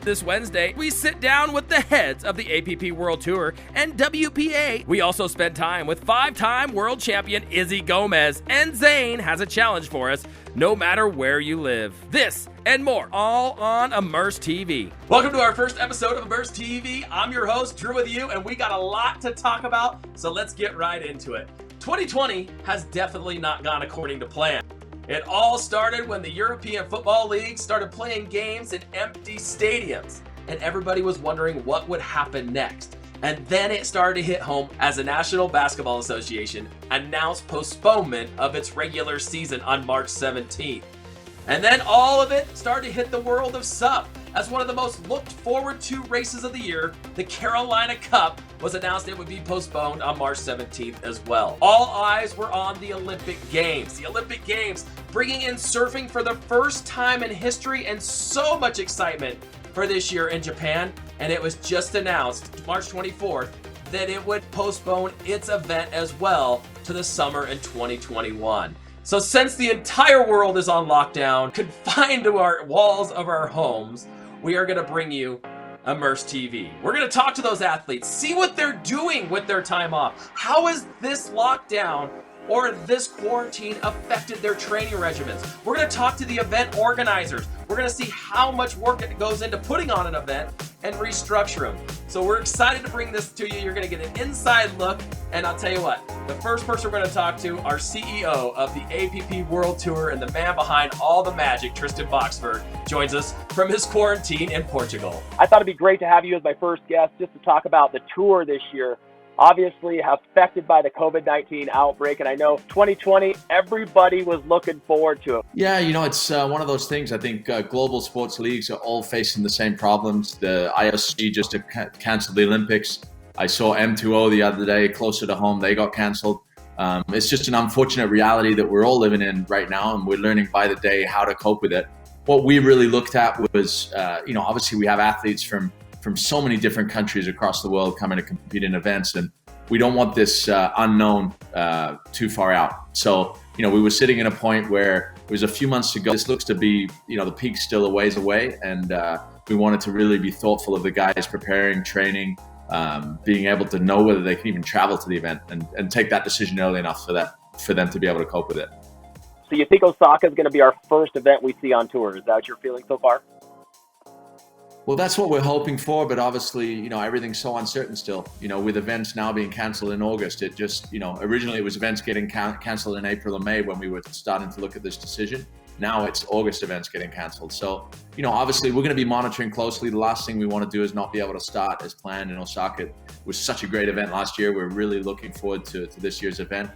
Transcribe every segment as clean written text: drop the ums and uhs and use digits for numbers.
This Wednesday, we sit down with the heads of the APP World Tour and WPA. We also spend time with 5-time World Champion Izzi Gomez, and Zane has a challenge for us, no matter where you live. This and more, all on Immersed TV. Welcome to our first episode of Immersed TV. I'm your host, Drew with you, and we got a lot to talk about, so let's get right into it. 2020 has definitely not gone according to plan. It all started when the European Football League started playing games in empty stadiums, and everybody was wondering what would happen next. And then it started to hit home as the National Basketball Association announced postponement of its regular season on March 17th. And then all of it started to hit the world of SUP. As one of the most looked forward to races of the year, the Carolina Cup was announced it would be postponed on March 17th as well. All eyes were on the Olympic Games. The Olympic Games bringing in surfing for the first time in history, and so much excitement for this year in Japan. And it was just announced March 24th that it would postpone its event as well to the summer in 2021. So since the entire world is on lockdown, confined to our walls of our homes, we are going to bring you Immersed TV. We're going to talk to those athletes, see what they're doing with their time off. How has this lockdown or this quarantine affected their training regimens? We're going to talk to the event organizers. We're going to see how much work it goes into putting on an event and restructure them. So we're excited to bring this to you. You're going to get an inside look. And I'll tell you what, the first person we're going to talk to, our CEO of the APP World Tour and the man behind all the magic, Tristan Boxberg, joins us from his quarantine in Portugal. I thought it'd be great to have you as my first guest just to talk about the tour this year. Obviously affected by the COVID-19 outbreak, and I know 2020, everybody was looking forward to it. Yeah, it's one of those things. I think global sports leagues are all facing the same problems. The IOC just canceled the Olympics. I saw M2O the other day, closer to home, they got canceled. It's just an unfortunate reality that we're all living in right now, and we're learning by the day how to cope with it. What we really looked at was, obviously we have athletes from so many different countries across the world coming to compete in events, and we don't want this unknown too far out. So, we were sitting at a point where it was a few months ago. This looks to be, the peak's still a ways away, and we wanted to really be thoughtful of the guys preparing, training, being able to know whether they can even travel to the event and take that decision early enough for them to be able to cope with it. So you think Osaka is going to be our first event we see on tour? Is that what you're feeling so far? Well, that's what we're hoping for, but obviously, everything's so uncertain still. With events now being canceled in August, it just, originally it was events getting canceled in April or May when we were starting to look at this decision. Now it's August events getting canceled. So, obviously we're going to be monitoring closely. The last thing we want to do is not be able to start as planned in Osaka. It was such a great event last year. We're really looking forward to this year's event.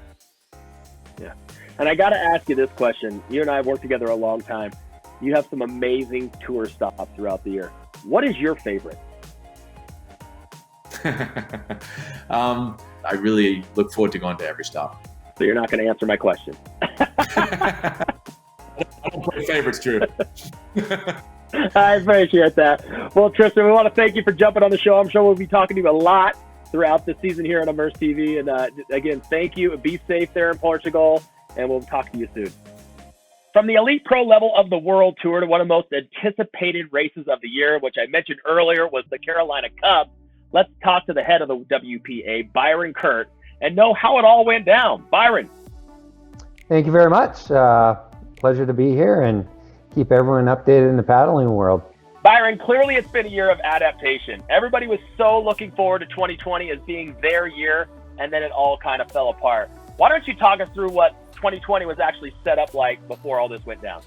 Yeah. And I got to ask you this question. You and I have worked together a long time. You have some amazing tour stops throughout the year. What is your favorite? I really look forward to going to every stop. So you're not going to answer my question. I don't play favorites, Drew. I appreciate that. Well, Tristan, we want to thank you for jumping on the show. I'm sure we'll be talking to you a lot throughout the season here on Immersed TV. And again, thank you. Be safe there in Portugal, and we'll talk to you soon. From the elite pro level of the World Tour to one of the most anticipated races of the year, which I mentioned earlier was the Carolina Cup, let's talk to the head of the WPA, Byron Kurt, and know how it all went down. Byron. Thank you very much. Pleasure to be here and keep everyone updated in the paddling world. Byron, clearly it's been a year of adaptation. Everybody was so looking forward to 2020 as being their year, and then it all kind of fell apart. Why don't you talk us through what 2020 was actually set up like before all this went down?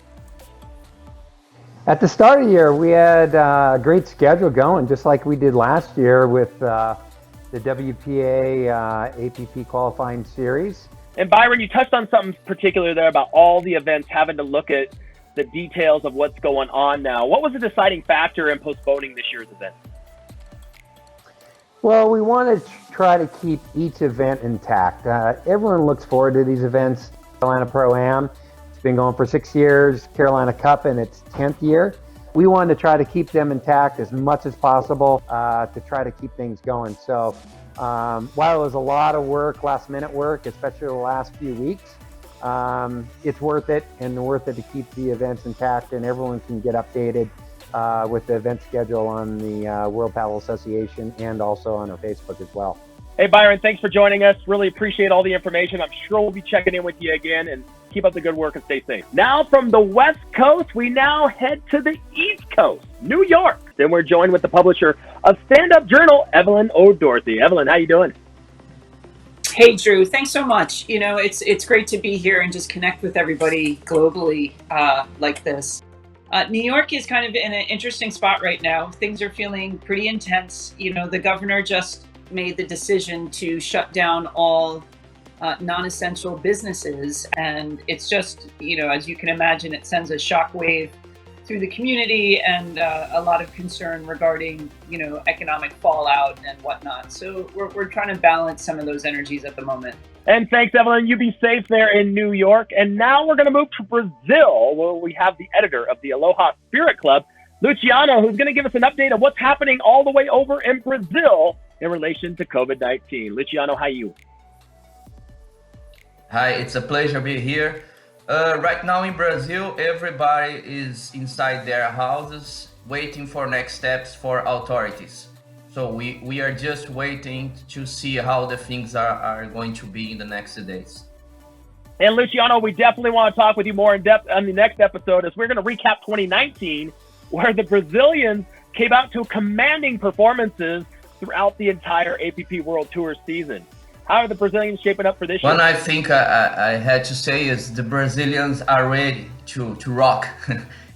At the start of the year, we had a great schedule going, just like we did last year with the WPA APP qualifying series. And Byron, you touched on something particular there about all the events having to look at the details of what's going on now. What was the deciding factor in postponing this year's event? Well, we want to try to keep each event intact. Everyone looks forward to these events. Carolina Pro-Am, it's been going for 6 years. Carolina Cup in its 10th year. We wanted to try to keep them intact as much as possible to try to keep things going. So while it was a lot of work, last minute work, especially the last few weeks, it's worth it, and worth it to keep the events intact and everyone can get updated with the event schedule on the World Paddle Association and also on our Facebook as well. Hey, Byron, thanks for joining us. Really appreciate all the information. I'm sure we'll be checking in with you again, and keep up the good work and stay safe. Now from the West Coast, we now head to the East Coast, New York. Then we're joined with the publisher of Stand Up Journal, Evelyn O'Dorsey. Evelyn, how you doing? Hey, Drew, thanks so much. You know, it's great to be here and just connect with everybody globally like this. New York is kind of in an interesting spot right now. Things are feeling pretty intense. You know, the governor just made the decision to shut down all non-essential businesses. And it's just, you know, as you can imagine, it sends a shockwave through the community and a lot of concern regarding, you know, economic fallout and whatnot. So we're trying to balance some of those energies at the moment. And thanks, Evelyn. You be safe there in New York. And now we're going to move to Brazil, where we have the editor of the Aloha Spirit Club, Luciano, who's going to give us an update of what's happening all the way over in Brazil in relation to COVID-19. Luciano, how are you? Hi, it's a pleasure to be here. Right now in Brazil, everybody is inside their houses waiting for next steps for authorities. So we are just waiting to see how the things are going to be in the next days. And Luciano, we definitely want to talk with you more in depth on the next episode, as we're going to recap 2019, where the Brazilians came out to commanding performances throughout the entire APP World Tour season. How are the Brazilians shaping up for this year? One I think I had to say is the Brazilians are ready to rock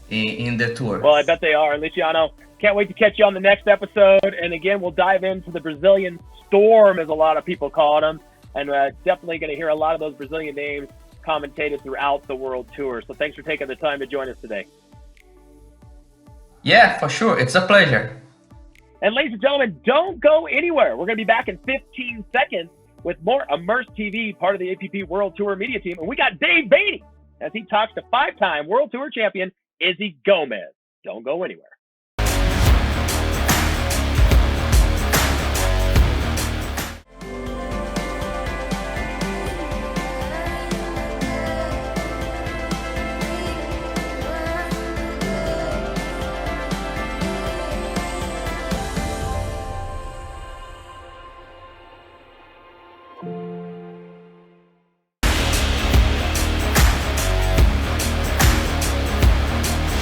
in the tour. Well, I bet they are. Luciano, can't wait to catch you on the next episode. And again, we'll dive into the Brazilian storm, as a lot of people call them. And definitely going to hear a lot of those Brazilian names commentated throughout the World Tour. So thanks for taking the time to join us today. Yeah, for sure. It's a pleasure. And ladies and gentlemen, don't go anywhere. We're going to be back in 15 seconds with more Immersed TV, part of the APP World Tour media team. And we got Dave Boehne as he talks to 5-time World Tour champion Izzy Gomez. Don't go anywhere.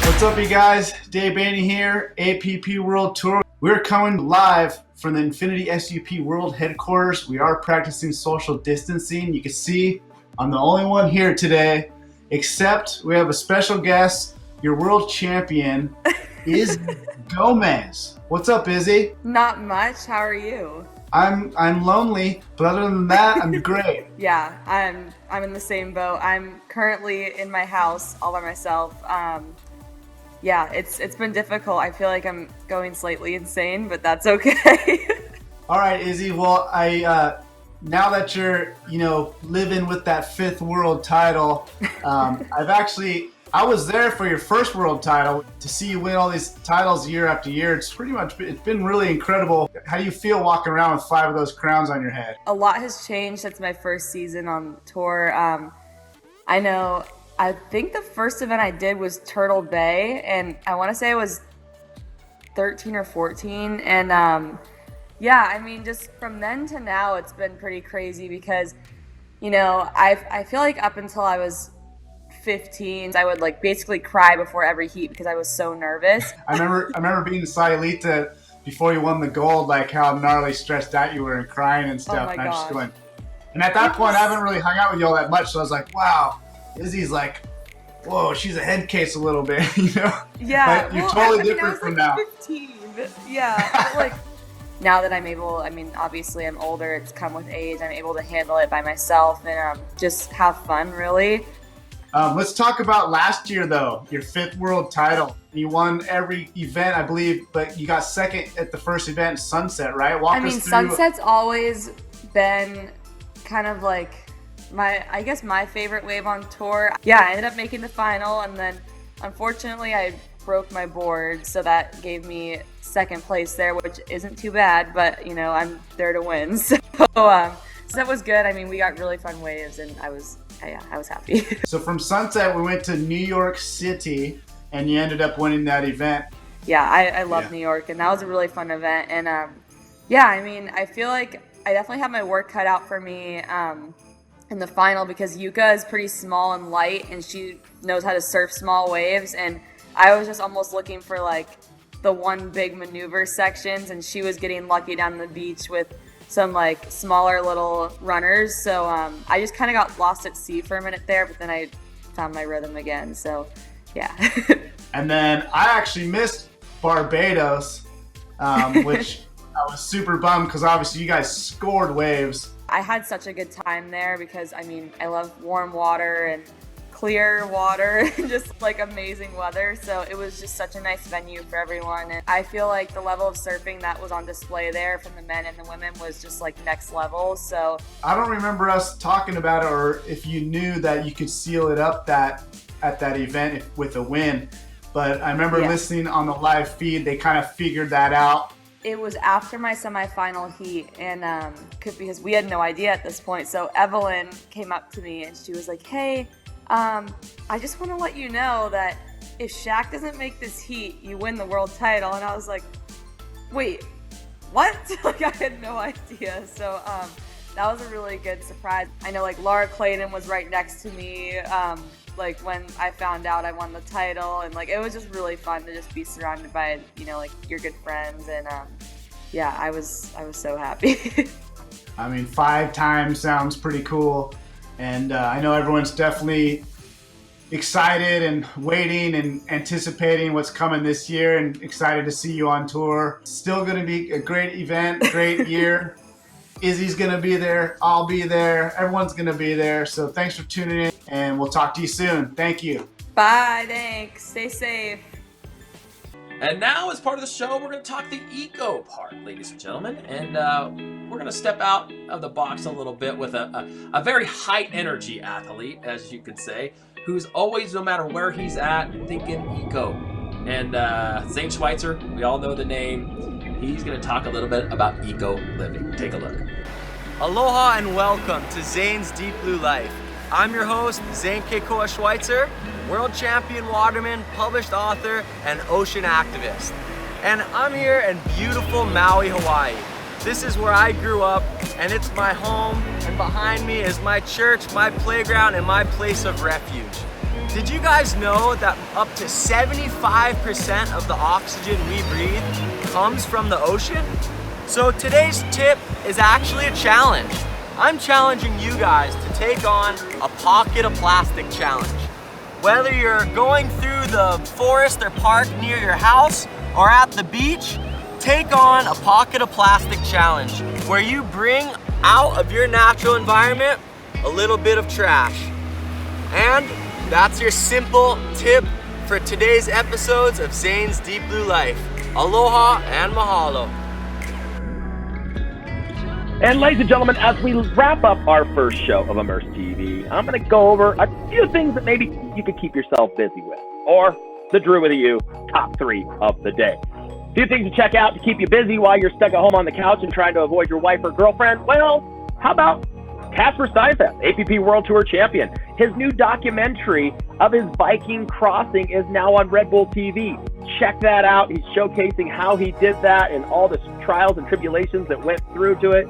What's up, you guys? Dave Boehne here, APP World Tour. We're coming live from the Infinity SUP World Headquarters. We are practicing social distancing. You can see I'm the only one here today, except we have a special guest, your world champion, Izzy Gomez. What's up, Izzy? Not much. How are you? I'm lonely, but other than that, I'm great. Yeah, I'm in the same boat. I'm currently in my house all by myself. Yeah, it's been difficult. I feel like I'm going slightly insane, but that's okay. All right, Izzy. Well, now that you're, living with that 5th world title, I was there for your first world title. To see you win all these titles year after year, it's been really incredible. How do you feel walking around with 5 of those crowns on your head? A lot has changed since my first season on tour. I think the first event I did was Turtle Bay, and I want to say it was 13 or 14. And just from then to now, it's been pretty crazy because, I feel like up until I was 15, I would basically cry before every heat because I was so nervous. I remember being in Sayulita before you won the gold, like how gnarly stressed out you were and crying and stuff. Oh my gosh. And at that point, I haven't really hung out with you all that much, so I was like, wow. Izzy's like, whoa, she's a head case a little bit, Yeah. But you're totally different from now. 15. Yeah. But now that I'm able, obviously I'm older, it's come with age, I'm able to handle it by myself and just have fun, really. Let's talk about last year, though, your 5th world title. You won every event, I believe, but you got second at the first event, Sunset, right? Walk us through. Sunset's always been kind of my favorite wave on tour. Yeah, I ended up making the final, and then unfortunately I broke my board, so that gave me second place there, which isn't too bad, but I'm there to win. So that was good. We got really fun waves, and I was happy. So from Sunset, we went to New York City, and you ended up winning that event. yeah, I love New York, and that was a really fun event. And yeah, I mean, I feel like I definitely have my work cut out for me in the final, because Yuka is pretty small and light, and she knows how to surf small waves, and I was just almost looking for like the one big maneuver sections, and she was getting lucky down the beach with some like smaller little runners. So I just kind of got lost at sea for a minute there, but then I found my rhythm again. So yeah. And then I actually missed Barbados, which I was super bummed because obviously you guys scored waves. I had such a good time there because, I mean, I love warm water and clear water and just like amazing weather. So it was just such a nice venue for everyone. And I feel like the level of surfing that was on display there from the men and the women was just like next level. So I don't remember us talking about it, or if you knew that you could seal it up at that event with a win. But I remember listening on the live feed, they kind of figured that out. It was after my semifinal heat, and because we had no idea at this point. So Evelyn came up to me and she was like, "Hey, I just want to let you know that if Shaq doesn't make this heat, you win the world title." And I was like, "Wait, what?" Like I had no idea. So that was a really good surprise. I know like Laura Clayton was right next to me. Like when I found out I won the title, and like it was just really fun to just be surrounded by, you know, like your good friends, and yeah, I was so happy. I mean, 5 times sounds pretty cool, and I know everyone's definitely excited and waiting and anticipating what's coming this year, and excited to see you on tour. Still going to be a great event, great year. Izzy's going to be there. I'll be there. Everyone's going to be there. So thanks for tuning in, and we'll talk to you soon. Thank you. Bye. Thanks. Stay safe. And now, as part of the show, we're going to talk the eco part, ladies and gentlemen. And we're going to step out of the box a little bit with a very high-energy athlete, as you could say, who's always, no matter where he's at, thinking eco. And Zane Schweitzer, we all know the name. He's going to talk a little bit about eco living. Take a look. Aloha and welcome to Zane's Deep Blue Life. I'm your host, Zane Keikoa Schweitzer, world champion waterman, published author, and ocean activist. And I'm here in beautiful Maui, Hawaii. This is where I grew up, and it's my home, and behind me is my church, my playground, and my place of refuge. Did you guys know that up to 75% of the oxygen we breathe comes from the ocean? So today's tip is actually a challenge. I'm challenging you guys to take on a pocket of plastic challenge. Whether you're going through the forest or park near your house or at the beach, take on a pocket of plastic challenge where you bring out of your natural environment a little bit of trash. And that's your simple tip for today's episodes of Zane's Deep Blue Life. Aloha and mahalo. And ladies and gentlemen, as we wrap up our first show of Immersed TV, I'm going to go over a few things that maybe you could keep yourself busy with, or the Dreu with you top 3 of the day. A few things to check out to keep you busy while you're stuck at home on the couch and trying to avoid your wife or girlfriend. Well, how about Casper Seifert, APP World Tour champion? His new documentary of his Viking crossing is now on Red Bull TV. Check that out. He's showcasing how he did that and all the trials and tribulations that went through to it.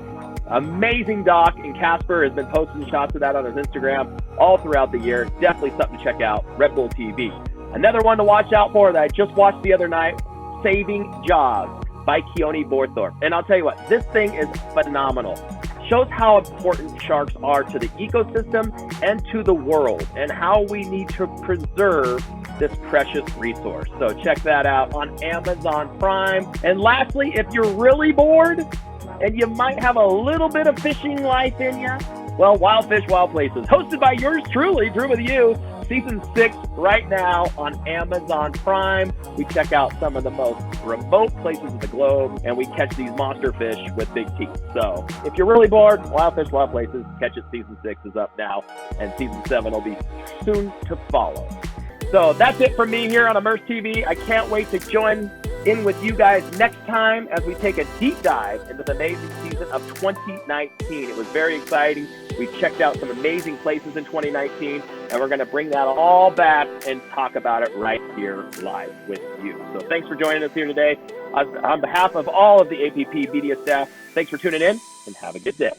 Amazing doc, and Casper has been posting shots of that on his Instagram all throughout the year. Definitely something to check out, Red Bull TV. Another one to watch out for that I just watched the other night, Saving Jaws by Keone Borthorpe. And I'll tell you what, this thing is phenomenal. Shows how important sharks are to the ecosystem and to the world, and how we need to preserve this precious resource. So check that out on Amazon Prime. And lastly, if you're really bored and you might have a little bit of fishing life in you, well, Wild Fish, Wild Places, hosted by yours truly, Dreu with you, Season 6 right now on Amazon Prime. We check out some of the most remote places of the globe, and we catch these monster fish with big teeth. So if you're really bored, Wild Fish, Wild Places, catch it. Season 6 is up now, and Season 7 will be soon to follow. So that's it from me here on Immersed TV. I can't wait to join in with you guys next time as we take a deep dive into the amazing season of 2019. It was very exciting. We checked out some amazing places in 2019, and we're going to bring that all back and talk about it right here live with you. So thanks for joining us here today. On behalf of all of the APP media staff, thanks for tuning in, and have a good day.